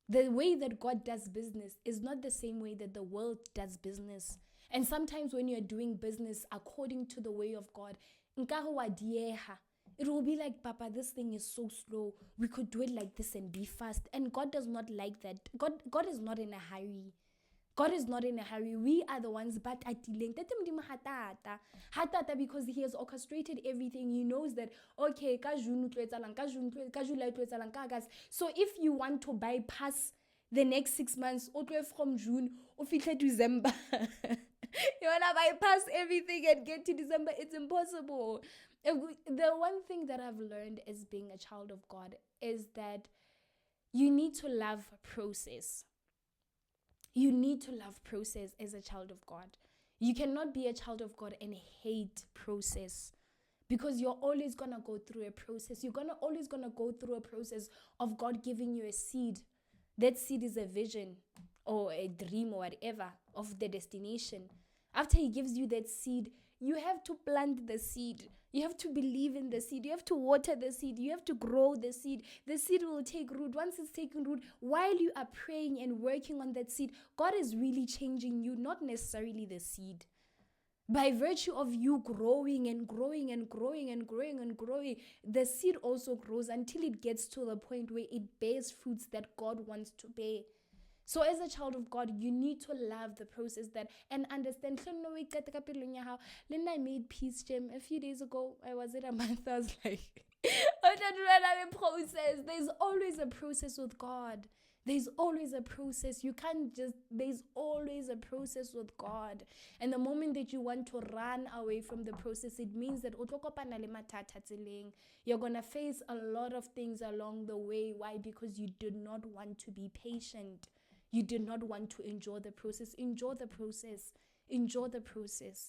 The way that God does business is not the same way that the world does business. And sometimes when you're doing business according to the way of God, nkaho wa dieha. It will be like, Papa, this thing is so slow. We could do it like this and be fast. And God does not like that. God is not in a hurry. God is not in a hurry. We are the ones but atileng. Hatata because he has orchestrated everything. He knows that, okay, ka June tlo etsahalang, ka July tlo etsahalang, ka August. So if you want to bypass the next 6 months, o tloe from June, o fihle December. You wanna bypass everything and get to December. It's impossible. The one thing that I've learned as being a child of God is that you need to love process. You need to love process as a child of God. You cannot be a child of God and hate process, because you're always going to go through a process. You're always going to go through a process of God giving you a seed. That seed is a vision or a dream or whatever of the destination. After he gives you that seed, you have to plant the seed. You have to believe in the seed. You have to water the seed. You have to grow the seed. The seed will take root. Once it's taken root, while you are praying and working on that seed, God is really changing you, not necessarily the seed. By virtue of you growing and growing and growing and growing and growing, the seed also grows until it gets to the point where it bears fruits that God wants to bear. So as a child of God, you need to love the process that and understand. I made peace, Jim. A few days ago, I was at a month. I was like, process. There's always a process with God. There's always a process. You can't just, there's always a process with God. And the moment that you want to run away from the process, it means that you're going to face a lot of things along the way. Why? Because you did not want to be patient. You did not want to enjoy the process. Enjoy the process. Enjoy the process.